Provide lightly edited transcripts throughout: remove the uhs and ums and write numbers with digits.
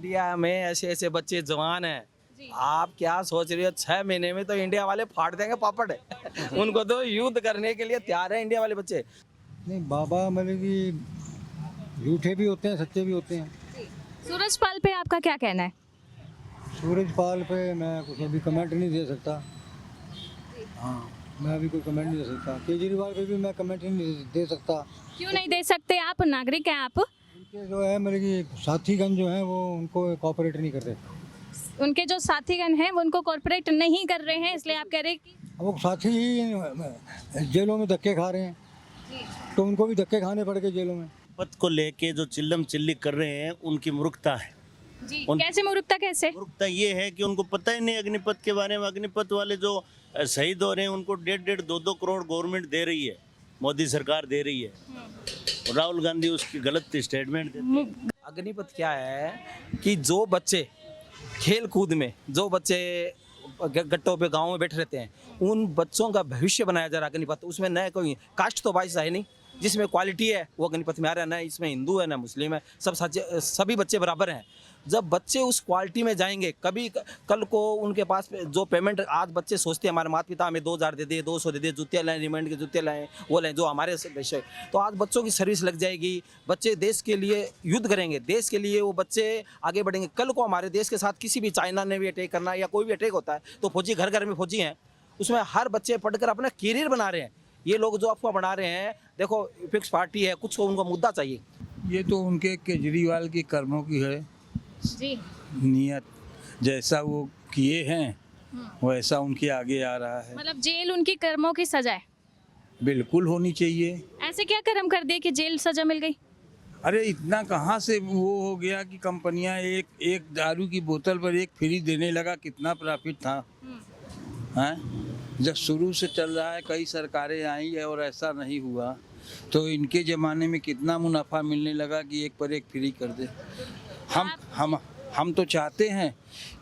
India में ऐसे ऐसे बच्चे जवान हैं, आप क्या सोच रही हो? 6 महीने में तो इंडिया वाले फाड़ देंगे पापड़। उनको तो युद्ध करने के लिए तैयार है इंडिया वाले बच्चे। नहीं, बाबा मतलब कि झूठे भी होते हैं, सच्चे भी होते हैं। सूरजपाल पे आपका क्या कहना है? सूरजपाल पे मैं कुछ अभी कमेंट नहीं दे सकता। हाँ, मैं अभी कोई कमेंट नहीं दे सकता। केजरीवाल पे भी मैं कमेंट नहीं दे सकता। क्यों नहीं दे सकते? आप नागरिक हैं आप। उनके जो है मतलब कि साथीगण जो हैं वो उनको कोऑपरेट नहीं करते। उनके जो साथीगण हैं वो उनको कॉर्पोरेट नहीं कर रहे हैं, इसलिए आप कह रहे हैं कि वो साथी ही जेलों में धक्के खा रहे हैं, तो उनको भी धक्के खाने पड़ गए जेलों में। पद को लेके जो चिल्लम चिल्ली कर रहे हैं उनकी मूर्खता है। जी उन- कैसे मूर्खता? कैसे? मूर्खता ये है कि उनको पता ही नहीं अग्निपथ के बारे में। अग्निपथ वाले जो शहीद हो रहे हैं उनको 1.5-2 करोड़ गवर्नमेंट दे रही है, मोदी सरकार दे रही है। और राहुल गांधी उसकी गलत स्टेटमेंट देते हैं। अग्निपथ क्या है कि जो बच्चे खेल कूद में, जो बच्चे गट्टों पे गाँव में बैठे रहते हैं, उन बच्चों का भविष्य बनाया जा रहा है अग्निपथ। उसमें नया कोई कास्ट तो वाइस है नहीं, जिसमें क्वालिटी है वो अग्निपथ में आ रहा है। ना इसमें हिंदू है ना मुस्लिम है, सभी बच्चे बराबर हैं। जब बच्चे उस क्वालिटी में जाएंगे, कभी कल को उनके पास जो पेमेंट आज बच्चे सोचते हैं हमारे माता पिता हमें 2000 दे दिए, 200 दे दिए, जूते लाएं, रिमांड के जूते लाएं, वो लाएं जो हमारे विषय, तो आज बच्चों की सर्विस लग जाएगी। बच्चे देश के लिए युद्ध करेंगे, देश के लिए वो बच्चे आगे बढ़ेंगे। कल को हमारे देश के साथ किसी भी चाइना ने भी अटैक करना या कोई भी अटैक होता है तो फौजी घर घर में फौजी हैं, उसमें हर बच्चे पढ़कर अपना करियर बना रहे हैं। ये लोग जो अफवाह बना रहे हैं, देखो फिक्स पार्टी है, कुछ को उनको मुद्दा चाहिए। ये तो उनके केजरीवाल की कर्मों की है जी नियत। जैसा वो किए हैं वैसा उनके आगे आ रहा है। मतलब जेल उनकी कर्मों की सजा है। बिल्कुल होनी चाहिए। ऐसे क्या कर्म कर दिए कि जेल सजा मिल गई? अरे इतना कहाँ से वो हो गया कि कंपनियां एक दारू की बोतल पर एक फ्री देने लगा, कितना प्रॉफिट था। हैं? जब शुरू से चल रहा है, कई सरकारें आई है और ऐसा नहीं हुआ, तो इनके ज़माने में कितना मुनाफा मिलने लगा कि एक पर एक फ्री कर दे। हम तो चाहते हैं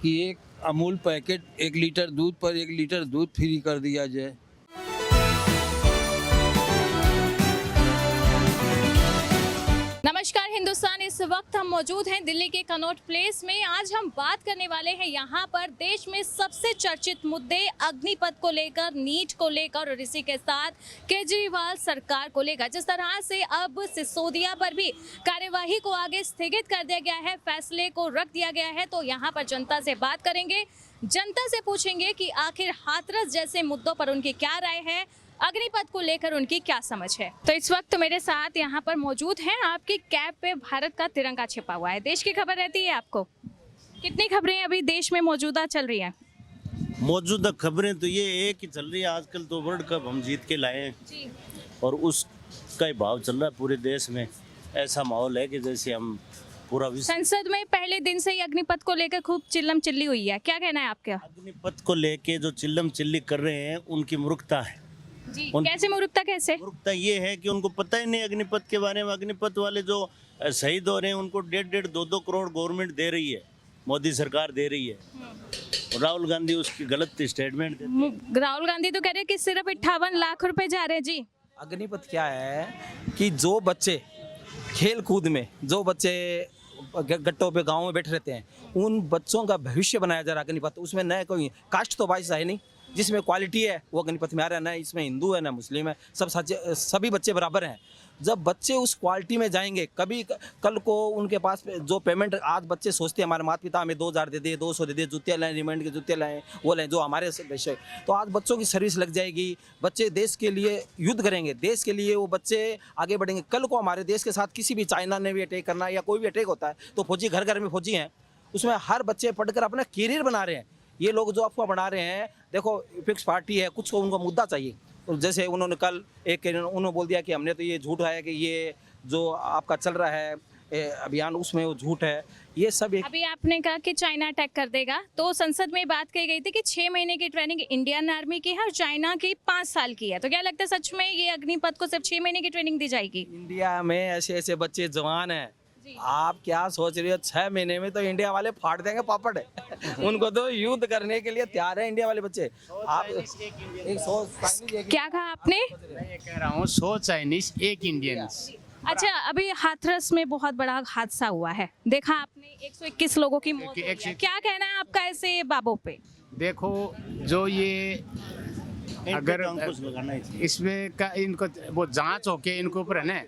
कि एक अमूल पैकेट 1 लीटर दूध पर 1 लीटर दूध फ्री कर दिया जाए। नमस्कार हिंदुस्तान, इस वक्त हम मौजूद हैं दिल्ली के कनॉट प्लेस में। आज हम बात करने वाले हैं यहाँ पर देश में सबसे चर्चित मुद्दे अग्निपथ को लेकर, नीट को लेकर और इसी के साथ केजरीवाल सरकार को लेकर। जिस तरह से अब सिसोदिया पर भी कार्यवाही को आगे स्थगित कर दिया गया है, फैसले को रख दिया गया है, तो यहाँ पर जनता से बात करेंगे, जनता से पूछेंगे कि आखिर हाथरस जैसे मुद्दों पर उनकी क्या राय है, अग्निपथ को लेकर उनकी क्या समझ है। तो इस वक्त मेरे साथ यहाँ पर मौजूद हैं, आपकी कैप पे भारत का तिरंगा छिपा हुआ है। देश की खबर रहती है आपको। कितनी खबरें अभी देश में मौजूदा चल रही हैं? मौजूदा खबरें तो ये एक ही चल रही है, आजकल तो वर्ल्ड कप हम जीत के लाए हैं जी। और उसका ही भाव चल रहा है पूरे देश में। ऐसा माहौल है कि जैसे हम पूरा विश्व। संसद में पहले दिन से ही अग्निपथ को लेकर खूब चिल्लम चिल्ली हुई है, क्या कहना है आपका? अग्निपथ को लेके जो चिल्लम चिल्ली कर रहे हैं उनकी मूर्खता है। जी कैसे मूर्खता? कैसे? मूर्खता ये है कि उनको पता ही नहीं अग्निपथ के बारे में। अग्निपथ वाले जो शहीद हो रहे हैं उनको 1.5-2 करोड़ गवर्नमेंट दे रही है, मोदी सरकार दे रही है। और राहुल गांधी उसकी गलत स्टेटमेंट देते हैं। राहुल गांधी तो कह रहे हैं कि सिर्फ 58 लाख रुपए जा रहे हैं। जी अग्निपथ क्या है कि जो बच्चे खेल कूद में, जो बच्चे गट्टों पे गाँव में बैठे रहते हैं, उन बच्चों का भविष्य बनाया जा रहा है अग्निपथ। उसमें नया कोई कास्ट तो वाइस है नहीं, जिसमें क्वालिटी है वो अग्निपथ में आ रहा है। ना इसमें हिंदू है ना मुस्लिम है, सभी बच्चे बराबर हैं। जब बच्चे उस क्वालिटी में जाएंगे, कभी कल को उनके पास जो पेमेंट आज बच्चे सोचते हैं हमारे माता पिता हमें 2000 दे दिए, 200 दे दिए, जूते लाएं, रिमांड के जूते लाएं, वो लाएं जो हमारे विषय, तो आज बच्चों की सर्विस लग जाएगी। बच्चे देश के लिए युद्ध करेंगे, देश के लिए वो बच्चे आगे बढ़ेंगे। कल को हमारे देश के साथ किसी भी चाइना ने भी अटैक करना या कोई भी अटैक होता है तो फौजी घर घर में फौजी हैं, उसमें हर बच्चे पढ़कर अपना करियर बना रहे हैं। ये लोग जो अफवाह बना रहे हैं, देखो फिक्स पार्टी है, कुछ को उनको मुद्दा चाहिए। तो जैसे उन्होंने कल उन्होंने बोल दिया कि हमने तो ये झूठ है कि ये जो आपका चल रहा है अभियान उसमें वो झूठ है, ये सब एक। अभी आपने कहा कि चाइना अटैक कर देगा, तो संसद में बात कही गई थी कि 6 महीने की ट्रेनिंग इंडियन आर्मी की है और चाइना की 5 साल की है। तो क्या लगता है सच में ये अग्निपथ को सिर्फ 6 महीने की ट्रेनिंग दी जाएगी? इंडिया में ऐसे ऐसे बच्चे जवान हैं, आप क्या सोच रही हो? 6 महीने में तो इंडिया वाले फाड़ देंगे पापड़। उनको तो युद्ध करने के लिए तैयार है इंडिया वाले बच्चे। आप क्या कहा आपने? मैं ये कह रहा हूँ 100 चाइनीज 1 इंडियन। अच्छा, अभी हाथरस में बहुत बड़ा हादसा हुआ है, देखा आपने 121 लोगों की मौत हुई है। क्या कहना है आपका ऐसे बाबों पे? देखो जो ये अगर अंकुश लगाना ही चाहिए। इसमें का इनको वो जांच होके इनके ऊपर है ना,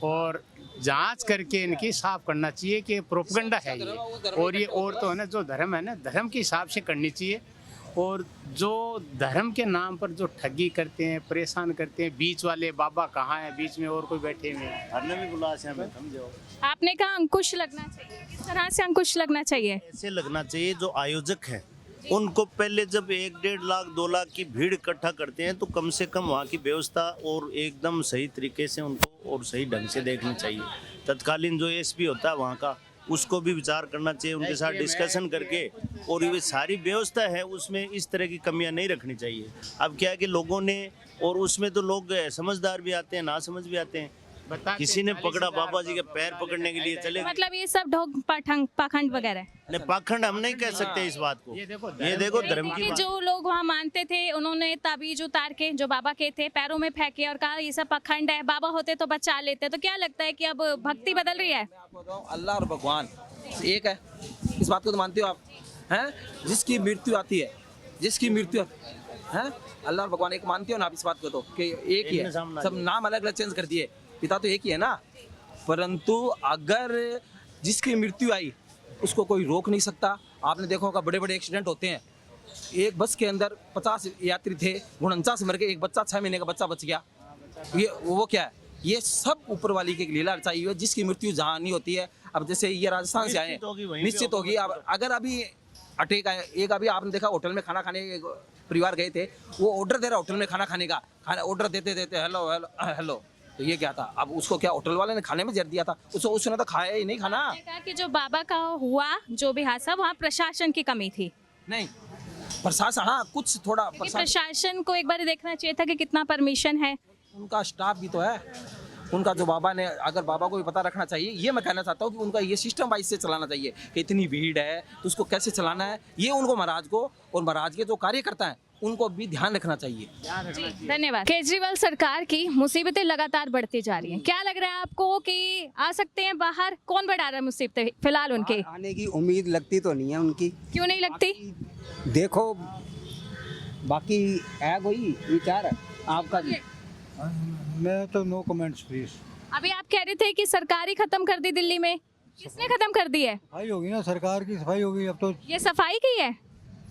और जांच करके इनकी साफ करना चाहिए कि प्रोपगंडा है ये, और ये और तो है ना जो धर्म है ना, धर्म के हिसाब से करनी चाहिए। और जो धर्म के नाम पर जो ठगी करते हैं, परेशान करते हैं, बीच वाले बाबा कहाँ हैं, बीच में और कोई बैठे हुए हैं। हमने भी बुला से हमें समझो। आपने कहा अंकुश लगना चाहिए, किस तरह से अंकुश लगना चाहिए? ऐसे लगना चाहिए जो आयोजक है उनको पहले जब 1-1.5 लाख 2 लाख की भीड़ इकट्ठा करते हैं तो कम से कम वहाँ की व्यवस्था और एकदम सही तरीके से उनको और सही ढंग से देखनी चाहिए। तत्कालीन जो एसपी होता है वहाँ का, उसको भी विचार करना चाहिए, उनके साथ डिस्कशन करके, और ये सारी व्यवस्था है उसमें इस तरह की कमियां नहीं रखनी चाहिए। अब क्या है कि लोगों ने, और उसमें तो लोग समझदार भी आते हैं, ना समझ भी आते हैं। किसी ने पकड़ा बाबा जी के पैर पकड़ने के लिए चले, मतलब ये सब ढोंग पाखंड वगैरह? नहीं पाखंड हम नहीं कह सकते इस बात को। ये देखो धर्म की कि बात। जो लोग वहाँ मानते थे उन्होंने ताबीज उतार के जो बाबा के थे पैरों में फेंके और कहा ये सब पखंड है, बाबा होते तो बचा लेते। तो क्या लगता है कि अब भक्ति बदल रही है? मैं आपको बताऊं, अल्लाह और भगवान एक है, इस बात को तो मानते हो आप? हैं, जिसकी मृत्यु आती है, जिसकी मृत्यु है, अल्लाह और भगवान एक मानते हो ना आप इस बात को? तो कि एक ही है, सब नाम अलग अलग चेंज कर दिए, पिता तो एक ही है ना। परंतु अगर जिसकी मृत्यु आई उसको कोई रोक नहीं सकता। आपने देखा होगा बड़े बड़े एक्सीडेंट होते हैं, एक बस के अंदर 50 यात्री थे, 49 मर गए, एक बच्चा 6 महीने का बच्चा बच गया। ये वो क्या है? ये सब ऊपर वाली की लीला रचाई हुई है, जिसकी मृत्यु जहाँ नहीं होती है। अब जैसे ये राजस्थान से आए हैं, निश्चित होगी। अब अगर अभी अटैक आए, एक अभी आपने देखा होटल में खाना खाने एक परिवार गए थे, वो ऑर्डर दे रहा होटल में खाना खाने का, खाना ऑर्डर देते देते हेलो हेलो हेलो, तो ये क्या था? अब उसको क्या होटल वाले ने खाने में जर दिया था? उसने तो खाया ही नहीं खाना। आपने कहा कि जो बाबा का हुआ जो भी हादसा, वहाँ प्रशासन की कमी थी। नहीं, प्रशासन, हाँ कुछ थोड़ा प्रशासन को एक बार देखना चाहिए था कि कितना परमिशन है। उनका स्टाफ भी तो है उनका, जो बाबा ने, अगर बाबा को भी पता रखना चाहिए। ये मैं कहना चाहता हूँ कि उनका ये सिस्टम वाइज से चलाना चाहिए कि इतनी भीड़ है तो उसको कैसे चलाना है, ये उनको महाराज को और महाराज के जो कार्यकर्ता हैं उनको भी ध्यान रखना चाहिए। धन्यवाद। केजरीवाल सरकार की मुसीबतें लगातार बढ़ती जा रही हैं, क्या लग रहा है आपको कि आ सकते हैं बाहर? कौन बढ़ा रहा है मुसीबतें फिलहाल उनके? आने की उम्मीद लगती तो नहीं है उनकी। क्यों नहीं लगती? देखो बाकी है कोई विचार आपका भी? मैं तो नो कमेंट्स प्लीज। अभी आप कह रहे थे कि सरकार ही खत्म कर दी दिल्ली में, किसने खत्म कर दी है? सफाई होगी ना, सरकार की सफाई होगी। अब तो ये सफाई की है?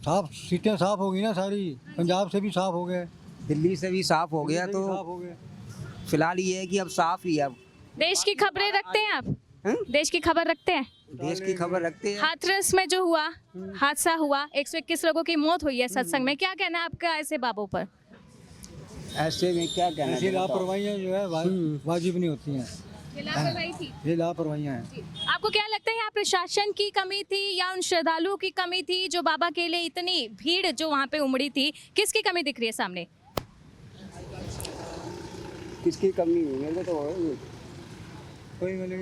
साफ सीटें साफ होगी ना सारी, पंजाब से भी साफ हो गए, दिल्ली से भी साफ हो गया, दिल्ली से भी साफ तो हो गए। फिलहाल ये है कि अब साफ ही है। अब देश की खबरें रखते हैं आप? देश की खबर रखते हैं? देश की खबर रखते हैं। हाथरस में जो हुआ हादसा हुआ, 121 लोगों की मौत हुई है सत्संग में, क्या कहना है आपका ऐसे बाबों पर? ऐसे में क्या कहना ऐसी है बताओ? लापरवाहियाँ जो है वाजिब नहीं होती हैं, ये लापरवाही थी। ये लापरवाहियाँ हैं। आपको क्या लगता है यहाँ प्रशासन की कमी थी या उन श्रद्धालुओं की कमी थी जो बाबा के लिए इतनी भीड़ जो वहाँ पे उमड़ी थी, किसकी कमी दिख रही है सामने? किसकी कमी नहीं है? तो कोई मतलब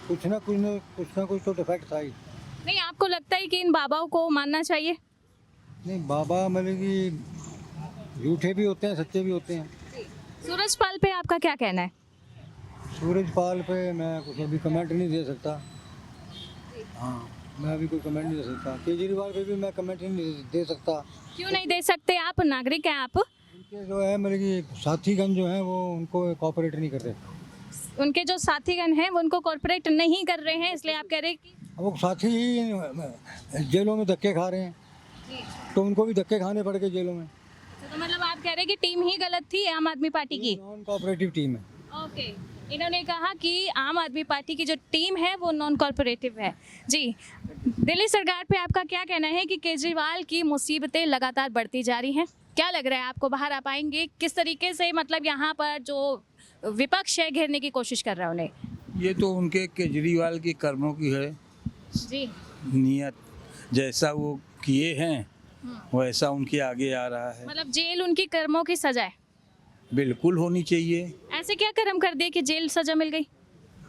कुछ ना कुछ तो डिफेक्ट था ही। नहीं, आपको लगता है कि इन बाबाओं को मानना चाहिए? नहीं, बाबा मतलब कि झूठे भी होते हैं, सच्चे भी होते हैं। सूरजपाल पे आपका क्या कहना है? सूरजपाल पे मैं कुछ अभी कमेंट नहीं दे सकता। हाँ, मैं अभी कोई कमेंट नहीं दे सकता। केजरीवाल पे भी मैं कमेंट नहीं दे सकता। क्यों नहीं दे सकते? आप नागरिक हैं आप। उनके जो है मतलब कि साथीगण जो हैं वो उनको कोऑपरेट नहीं कर रहे। उनके जो साथीगण हैं वो उनको कॉर्पोरेट नहीं कर रहे हैं, इसलिए आप कह रहे हैं कि वो साथी ही जेलों में धक्के खा रहे हैं, तो उनको भी धक्के खाने पड़ गए जेलों में। तो मतलब आप कह रहे हैं कि टीम ही गलत थी आम आदमी पार्टी की? नॉन कोऑपरेटिव टीम है। ओके, इन्होंने कहा कि आम आदमी पार्टी की जो टीम है वो नॉन कॉर्पोरेटिव है। जी, दिल्ली सरकार पे आपका क्या कहना है कि केजरीवाल की मुसीबतें लगातार बढ़ती जा रही हैं? क्या लग रहा है आपको, बाहर आ पाएंगे? किस तरीके से मतलब यहाँ पर जो विपक्ष है घेरने की कोशिश कर रहा है उन्हें? ये तो उनके केजरीवाल के कर्मों की है जी, नियत, जैसा वो किए हैं वैसा उनके आगे आ रहा है। मतलब जेल उनकी कर्मों की सजा है? बिल्कुल होनी चाहिए। ऐसे क्या कर्म कर दिए कि जेल सजा मिल गई?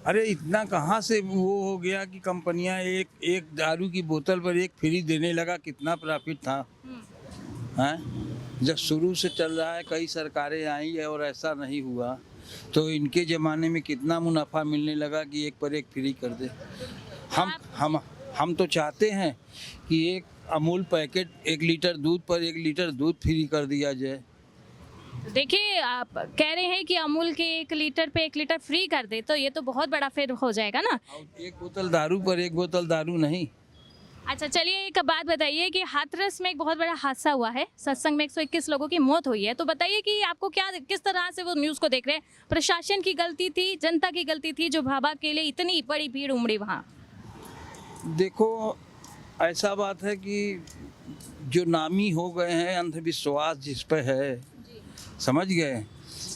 अरे इतना कहाँ से वो हो गया कि कंपनियां एक दारू की बोतल पर एक फ्री देने लगा, कितना प्रॉफिट था। हैं, जब शुरू से चल रहा है, कई सरकारें आई है और ऐसा नहीं हुआ। तो इनके ज़माने में कितना मुनाफा मिलने लगा कि एक पर एक फ्री कर दे। हम तो चाहते हैं कि एक अमूल पैकेट 1 लीटर दूध पर 1 लीटर दूध फ्री कर दिया जाए। देखिए, आप कह रहे हैं कि अमूल के 1 लीटर पे 1 लीटर फ्री कर दे, तो ये तो बहुत बड़ा फिर हो जाएगा ना। और 1 बोतल दारू पर 1 बोतल दारू नहीं। अच्छा, चलिए एक बात बताइए कि हाथरस में एक बहुत बड़ा हादसा हुआ है, सत्संग में 121 लोगों की मौत हुई है, तो बताइए कि आपको क्या, किस तरह से वो न्यूज़ को देख रहे हैं? प्रशासन की गलती थी, जनता की गलती थी जो भाभा के लिए इतनी बड़ी भीड़ उमड़ी वहाँ? देखो, ऐसा बात है कि जो नामी हो गए हैं, अंधविश्वास जिस पे है, समझ गए,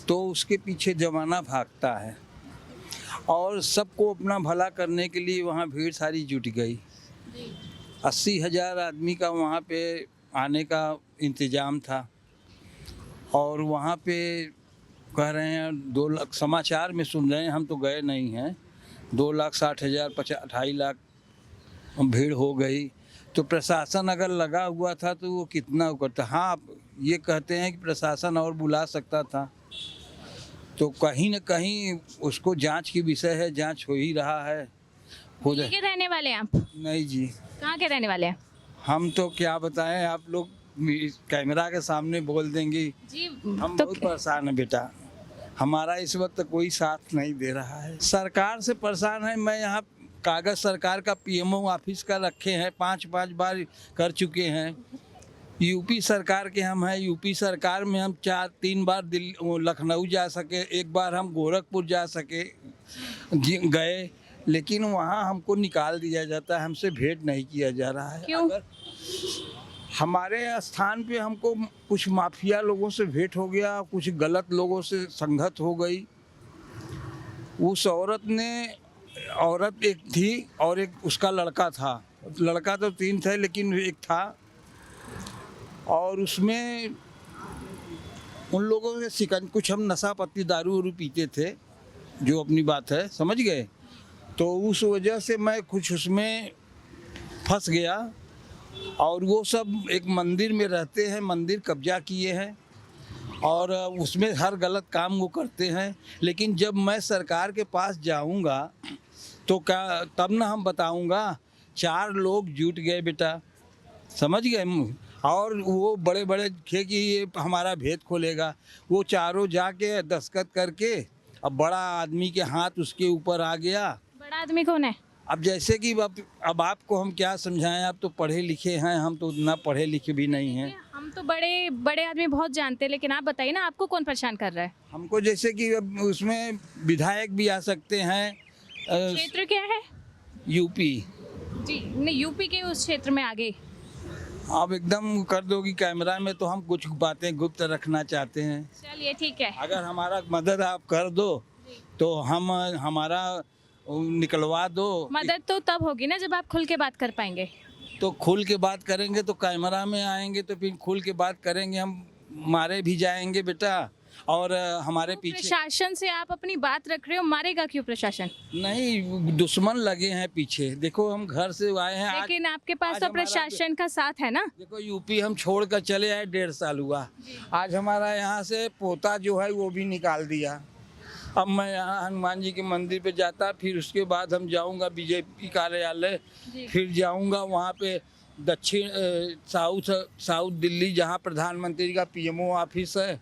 तो उसके पीछे जमाना भागता है और सबको अपना भला करने के लिए वहाँ भीड़ सारी जुट गई। 80,000 आदमी का वहाँ पे आने का इंतज़ाम था और वहाँ पे कह रहे हैं 2 लाख, समाचार में सुन रहे हैं, हम तो गए नहीं हैं, 2,60,000 2.5 लाख भीड़ हो गई। तो प्रशासन अगर लगा हुआ था तो वो कितना करता। हाँ, आप ये कहते हैं कि प्रशासन और बुला सकता था, तो कहीं न कहीं उसको जांच की विषय है, जांच हो ही रहा है। दिल्ली के रहने वाले हैं आप? नहीं जी, कहाँ के रहने वाले हैं? हम तो क्या बताएं, आप लोग कैमरा के सामने बोल देंगे। जी, हम तो बहुत परेशान हैं बेटा, हमारा इस वक्त कोई साथ नहीं दे रहा है। सरकार से परेशान है। मैं यहाँ कागज़ सरकार का पीएमओ ऑफिस का रखे हैं, 5 बार कर चुके हैं। यूपी सरकार के हम हैं, यूपी सरकार में हम 3 बार लखनऊ जा सके, 1 बार हम गोरखपुर जा सके गए, लेकिन वहाँ हमको निकाल दिया जाता है, हमसे भेंट नहीं किया जा रहा है। क्यों? अगर हमारे स्थान पे हमको कुछ माफिया लोगों से भेंट हो गया, कुछ गलत लोगों से संगत हो गई। उस औरत एक थी और एक उसका लड़का था, लड़का तो 3 थे लेकिन एक था, और उसमें उन लोगों से शिकंज, कुछ हम नशा पत्ती दारू वारू पीते थे, जो अपनी बात है, समझ गए, तो उस वजह से मैं कुछ उसमें फंस गया। और वो सब एक मंदिर में रहते हैं, मंदिर कब्जा किए हैं और उसमें हर गलत काम वो करते हैं। लेकिन जब मैं सरकार के पास जाऊंगा तो क्या, तब ना हम बताऊंगा। 4 लोग जुट गए बेटा, समझ गए, और वो बड़े बड़े थे कि ये हमारा भेद खोलेगा। वो चारों जाके दस्तखत करके, अब बड़ा आदमी के हाथ उसके ऊपर आ गया। बड़ा आदमी कौन है? अब जैसे कि अब आपको हम क्या समझाएं, आप तो पढ़े लिखे हैं, हम तो उतना पढ़े लिखे भी नहीं हैं। हम तो बड़े बड़े आदमी बहुत जानते हैं, लेकिन आप बताइए ना, आपको कौन परेशान कर रहा है? हमको जैसे कि अब उसमें विधायक भी आ सकते हैं। क्षेत्र क्या है? यूपी। जी नहीं, यूपी के उस क्षेत्र में आगे। आप एकदम कर दोगी कैमरा में, तो हम कुछ बातें गुप्त रखना चाहते हैं। चलिए ठीक है। अगर हमारा मदद आप कर दो तो हम हमारा निकलवा दो। मदद तो तब होगी ना जब आप खुल के बात कर पाएंगे। तो खुल के बात करेंगे तो कैमरा में आएंगे, तो फिर खुल के बात करेंगे, हम मारे भी जाएंगे बेटा। और हमारे पीछे प्रशासन से आप अपनी बात रख रहे हो, मारेगा क्यों प्रशासन? नहीं, दुश्मन लगे हैं पीछे। देखो, हम घर से आए हैं आज, लेकिन आपके पास आज तो हमारा प्रशासन का साथ है ना। देखो, यूपी हम छोड़ कर चले आए, 1.5 साल हुआ। आज हमारा यहाँ से पोता जो है वो भी निकाल दिया। अब मैं यहाँ हनुमान जी के मंदिर पे जाता, फिर उसके बाद हम जाऊँगा बीजेपी कार्यालय, फिर जाऊँगा वहाँ पे दक्षिण साउथ दिल्ली, जहाँ प्रधानमंत्री का पीएमओ ऑफिस है।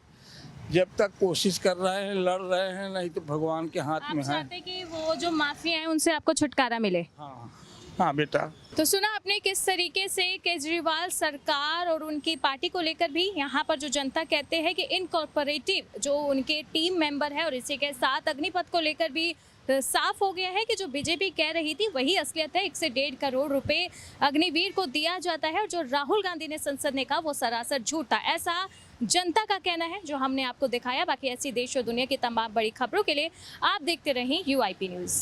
जब तक कोशिश कर रहे हैं, लड़ रहे हैं, नहीं तो भगवान के हाथ आप में है। चाहते हैं कि वो जो माफिया हैं उनसे आपको छुटकारा मिले? हाँ हाँ बेटा। तो सुना आपने किस तरीके से केजरीवाल सरकार और उनकी पार्टी को लेकर भी यहाँ पर जो जनता कहते हैं कि इनकॉर्पोरेटिव जो उनके टीम मेंबर है, और इसी के साथ अग्निपथ को लेकर भी साफ हो गया है कि जो बीजेपी कह रही थी वही असलियत है। 1 से 1.5 करोड़ रुपए अग्निवीर को दिया जाता है और जो राहुल गांधी ने संसद ने कहा वो सरासर झूठ था, ऐसा जनता का कहना है, जो हमने आपको दिखाया। बाकी ऐसी देश और दुनिया की तमाम बड़ी खबरों के लिए आप देखते रहें UIP न्यूज़।